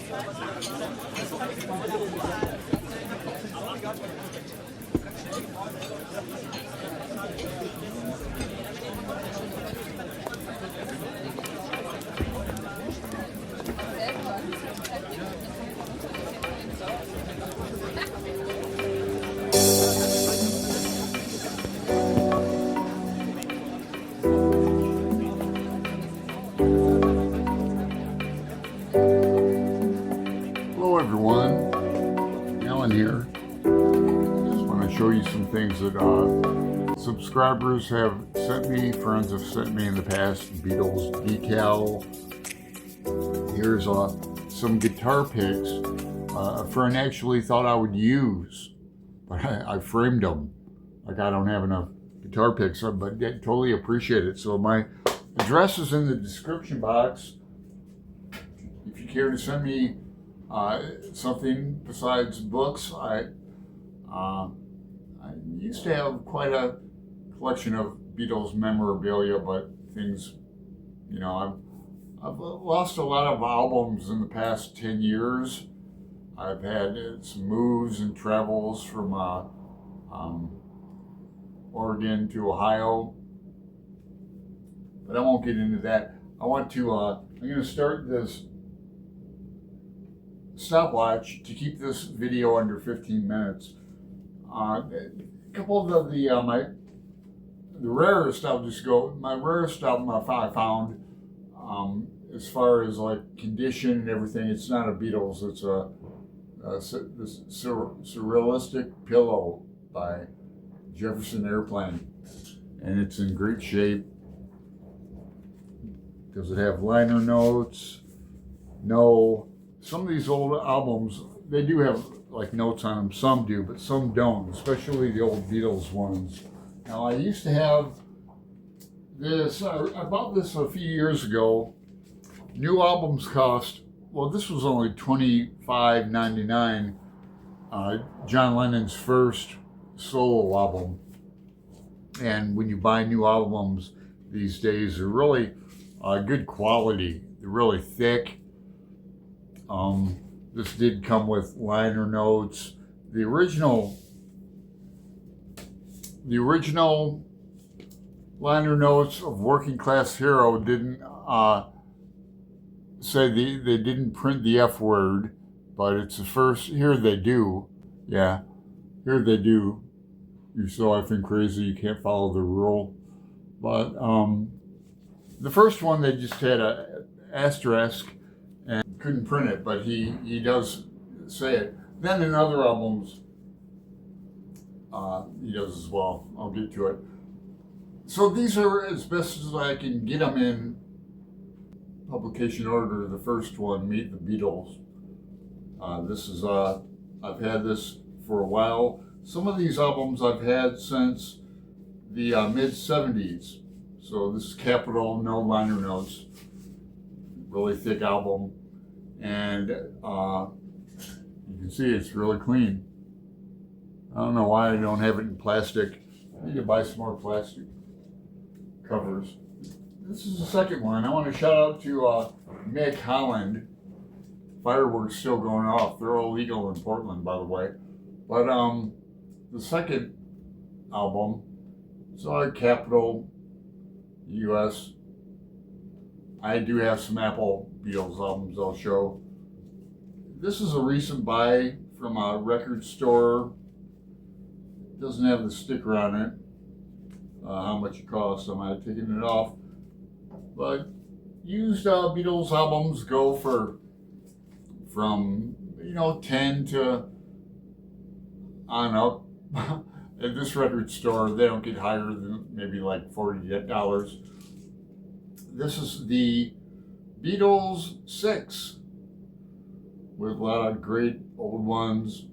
Hello everyone, Alan here. Just want to show you some things that subscribers have sent me, friends have sent me in the past. Beatles decal. Here's some guitar picks a friend actually thought I would use, but I framed them. Like I don't have enough guitar picks, but I totally appreciate it. So my address is in the description box. If you care to send me something besides books, I used to have quite a collection of Beatles memorabilia, but things, you know, I've lost a lot of albums in the past 10 years. I've had some moves and travels from Oregon to Ohio, but I won't get into that. I want to, I'm going to start this stopwatch to keep this video under 15 minutes. A couple of the rarest, my rarest album I found, as far as like condition and everything, it's not a Beatles, it's this Surrealistic Pillow by Jefferson Airplane, and it's in great shape. Does it have liner notes? No. Some of these old albums, they do have like notes on them. Some do, but some don't, especially the old Beatles ones. Now, I used to have this, I bought this a few years ago. New albums cost, well, this was only $25.99. John Lennon's first solo album. And when you buy new albums these days, they're really good quality. They're really thick. This did come with liner notes. The original liner notes of Working Class Hero didn't say they didn't print the F word, but it's the first. Here they do. Yeah, here they do. You're so effing crazy you can't follow the rule. But the first one, they just had a asterisk and couldn't print it, but he does say it. Then in other albums, he does as well. I'll get to it. So these are as best as I can get them in publication order. The first one, Meet the Beatles. This is, I've had this for a while. Some of these albums I've had since the mid-70s. So this is Capitol, no liner notes. Really thick album. And you can see it's really clean. I don't know why I don't have it in plastic. I need to buy some more plastic covers. This is the second one. I want to shout out to Mick Holland. Fireworks still going off. They're all legal in Portland, by the way. But the second album, it's Capitol, US. I do have some Apple Beatles albums I'll show. This is a recent buy from a record store. It doesn't have the sticker on it, how much it costs. I might have taken it off. But used Beatles albums go from 10 to on up. At this record store, they don't get higher than maybe like $40. This is the Beatles 6 with a lot of great old ones.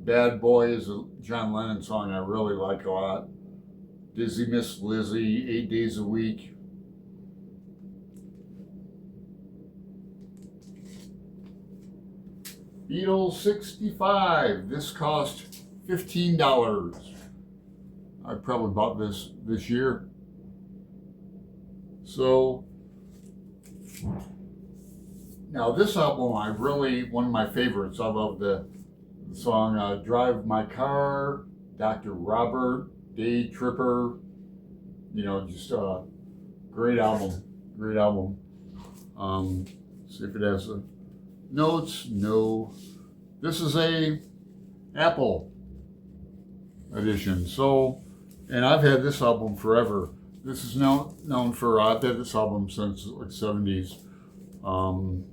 Bad Boy is a John Lennon song I really like a lot. Dizzy Miss Lizzie, 8 Days a Week. Beatles 65. This cost $15. I probably bought this year. So Now this album, one of my favorites. I love the song Drive My Car, Dr. Robert, Day Tripper, just great album, great album. See if it has the notes. No, this is a Apple edition. So, and I've had this album forever. This is known for, I've had this album since like 70s. I'm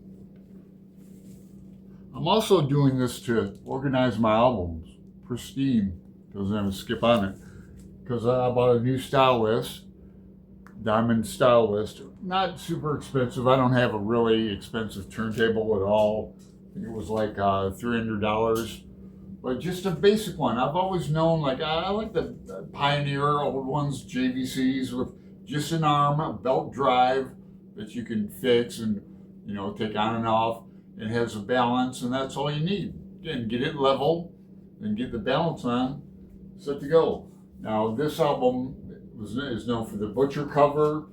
also doing this to organize my albums, pristine, doesn't have a skip on it, because I bought a new style list, diamond style list, not super expensive. I don't have a really expensive turntable at all. I think it was like $300, but just a basic one. I've always known, like, I like the Pioneer old ones, JVCs with just an arm, a belt drive that you can fix and, take on and off. It has a balance, and that's all you need. And get it level and get the balance on, set to go. Now, this album is known for the Butcher cover,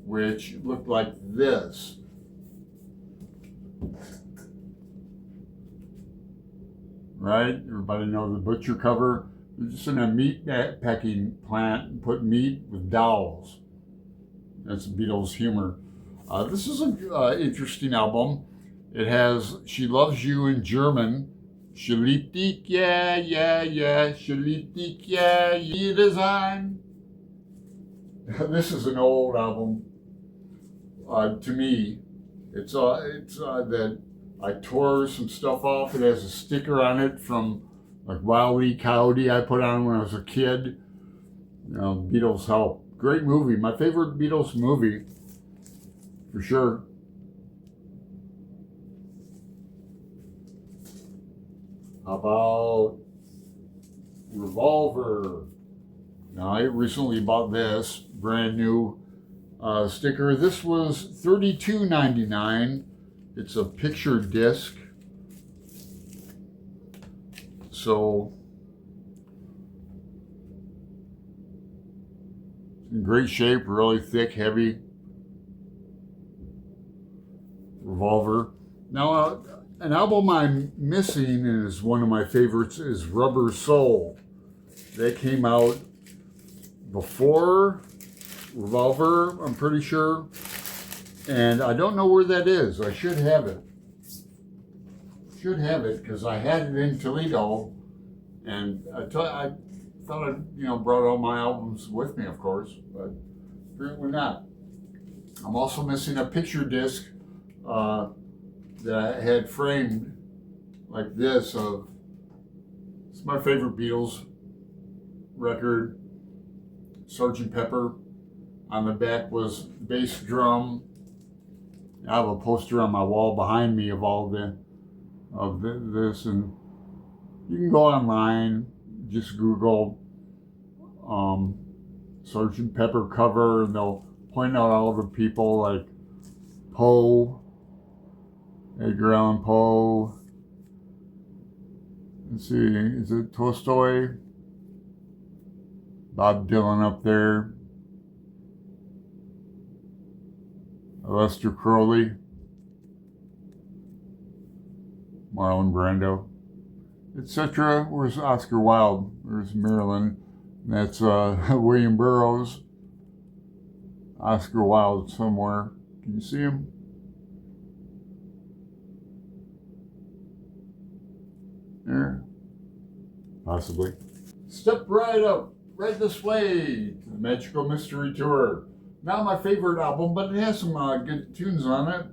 which looked like this. Right? Everybody know the Butcher cover? They're just in a meat packing plant and put meat with dolls. That's Beatles humor. This is an interesting album. It has She Loves You in German. She liebt dich, yeah, yeah, yeah. She liebt dich, yeah, jeder sein. This is an old album. To me, it's that I tore some stuff off. It has a sticker on it from like Wile E. Coyote I put on when I was a kid. Beatles Help. Great movie. My favorite Beatles movie, for sure. How about Revolver? Now, I recently bought this brand new sticker. This was $32.99. It's a picture disc. So, in great shape, really thick, heavy. Revolver. Now, an album I'm missing, and is one of my favorites, is Rubber Soul. That came out before Revolver, I'm pretty sure. And I don't know where that is. I should have it. Because I had it in Toledo. And I thought I brought all my albums with me, of course. But apparently not. I'm also missing a picture disc that I had framed like this it's my favorite Beatles record, Sgt. Pepper. On the back was bass drum. I have a poster on my wall behind me of this, and you can go online, just Google Sgt. Pepper cover, and they'll point out all the people like Poe, Edgar Allan Poe. Let's see, is it Tolstoy? Bob Dylan up there. Lester Crowley. Marlon Brando. Etc. Where's Oscar Wilde? Where's Marilyn? That's William Burroughs. Oscar Wilde somewhere. Can you see him? There? Possibly. Step right up, right this way, to the Magical Mystery Tour. Not my favorite album, but it has some good tunes on it.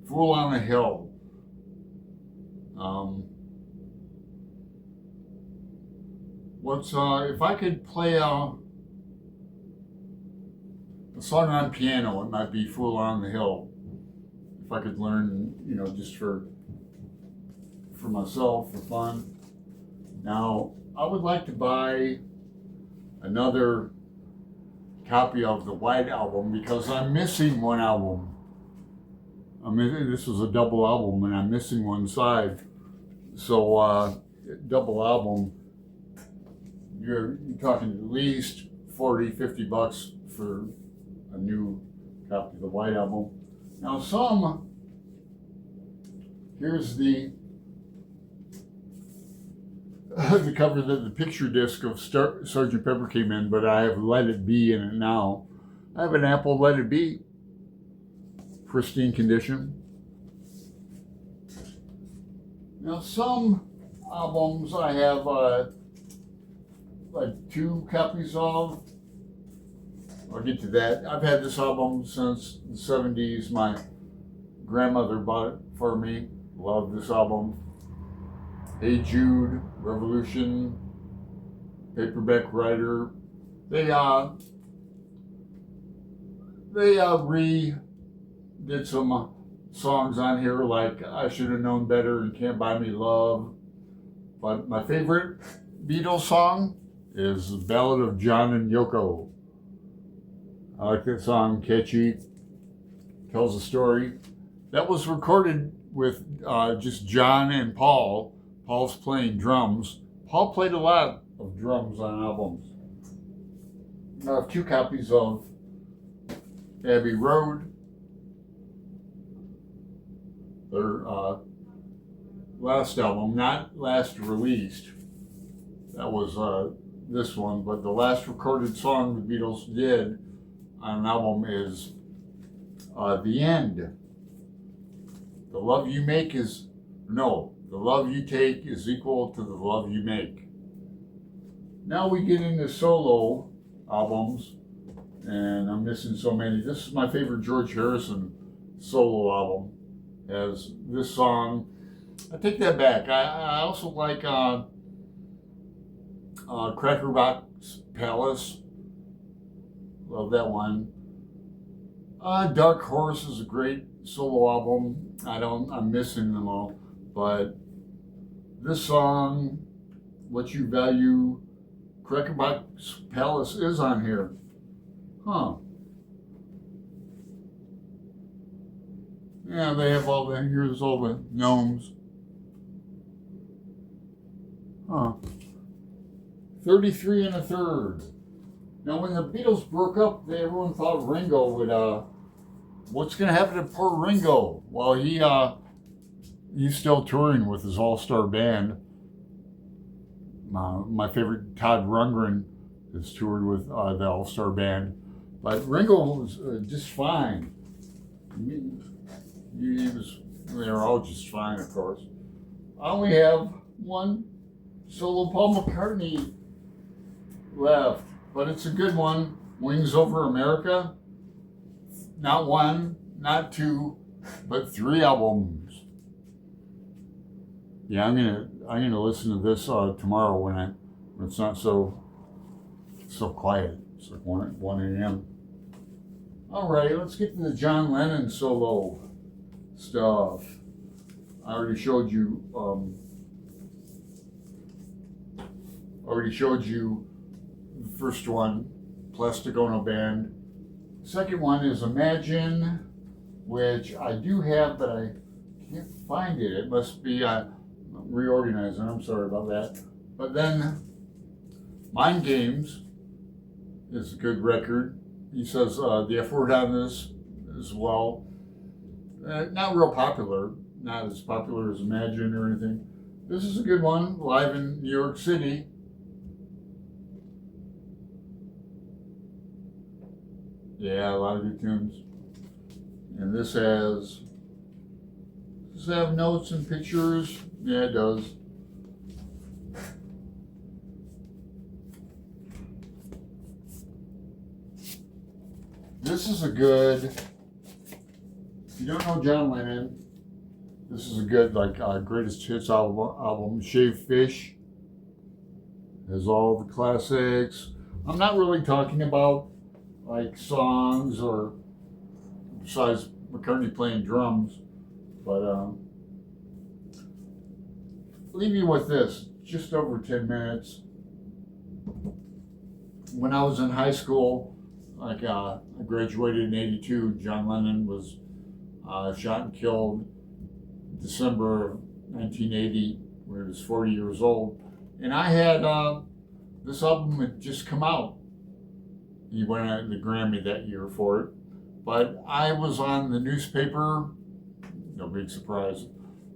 Fool on a Hill. If I could play a song on piano, it might be Fool on the Hill. If I could learn, just for myself, for fun. Now, I would like to buy another copy of the White Album because I'm missing one album. This was a double album and I'm missing one side. So, double album, you're talking at least $40-50 for a new copy of the White Album. Now here's the the cover that the picture disc of Sgt. Pepper came in, but I have Let It Be in it now. I have an Apple Let It Be, pristine condition. Now some albums I have like 2 copies of. I'll get to that. I've had this album since the 70s. My grandmother bought it for me. Love this album. Hey Jude, Revolution, Paperback Writer. They redid some songs on here like I Should Have Known Better and Can't Buy Me Love. But my favorite Beatles song is The Ballad of John and Yoko. I like that song, catchy, tells a story. That was recorded with just John and Paul. Paul's playing drums. Paul played a lot of drums on albums. I have 2 copies of Abbey Road. Their last album, not last released. That was this one, but the last recorded song the Beatles did on an album is The End. The love you make is, no, the love you take is equal to the love you make. Now we get into solo albums, and I'm missing so many. This is my favorite George Harrison solo album. Has this song. I take that back. I also like Cracker Box Palace. Love that one. Dark Horse is a great solo album. I'm missing them all. But this song, What You Value, Cracker Box Palace is on here. Huh. Yeah, they have here's all the gnomes. Huh. 33 1/3. Now, when the Beatles broke up, everyone thought Ringo would, what's going to happen to poor Ringo? Well, he's still touring with his all-star band. My favorite, Todd Rundgren, has toured with the all-star band. But Ringo was just fine. They were all just fine, of course. I only have 1 solo Paul McCartney left, but it's a good one. Wings Over America. Not 1, not 2, but 3 albums. Yeah, I'm gonna listen to this tomorrow when it's not so quiet. It's like 1 a.m. All right, let's get to the John Lennon solo stuff. I already showed you. The first one, Plastic Ono Band. Second one is Imagine, which I do have, but I can't find it. It must be reorganizing. I'm sorry about that. But then Mind Games is a good record. He says the F word on this as well. Not real popular, not as popular as Imagine or anything. This is a good one, live in New York City. Yeah, a lot of good tunes. And this does it have notes and pictures? Yeah, it does. This is a good, if you don't know John Lennon, this is a good, greatest hits album. Shaved Fish has all the classics. I'm not really talking about songs or besides McCartney playing drums, but leave you with this, just over 10 minutes. When I was in high school, I graduated in '82. John Lennon was shot and killed December of 1980, when he was 40 years old. And I had this album had just come out. He won the Grammy that year for it. But I was on the newspaper, no big surprise.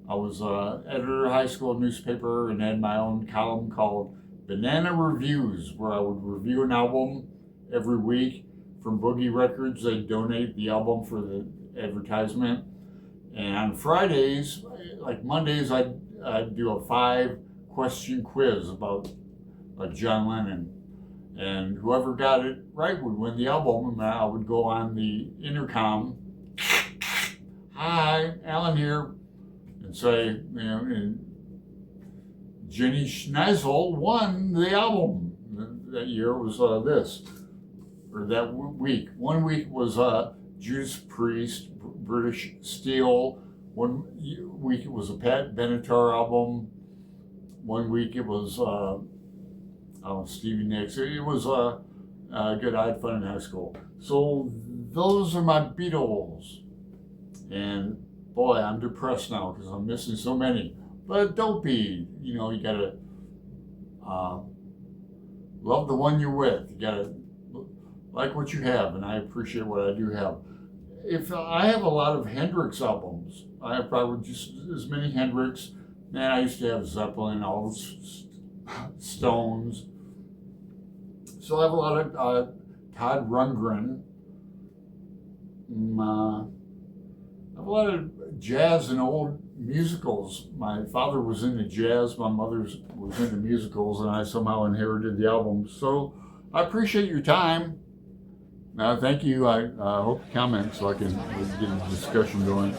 I was editor of a high school newspaper and had my own column called Banana Reviews, where I would review an album every week from Boogie Records. They'd donate the album for the advertisement. And on Fridays, like Mondays, I'd do a 5-question quiz about John Lennon. And whoever got it right would win the album. And I would go on the intercom, "Hi, Alan here," and say, and Jenny Schneisel won the album. That year was this, or that week. One week was Judas Priest, British Steel. One week it was a Pat Benatar album. One week it was Stevie Nicks. It was good. I had fun in high school. So those are my Beatles. And boy, I'm depressed now because I'm missing so many. But don't be. You gotta love the one you're with. You gotta like what you have, and I appreciate what I do have. If I have a lot of Hendrix albums, I have probably just as many Hendrix. Man, I used to have Zeppelin, all those Stones. So I have a lot of Todd Rundgren. I have a lot of jazz and old musicals. My father was into jazz, my mother was into musicals, and I somehow inherited the albums. So I appreciate your time. Thank you. I hope you comment so I can get a discussion going.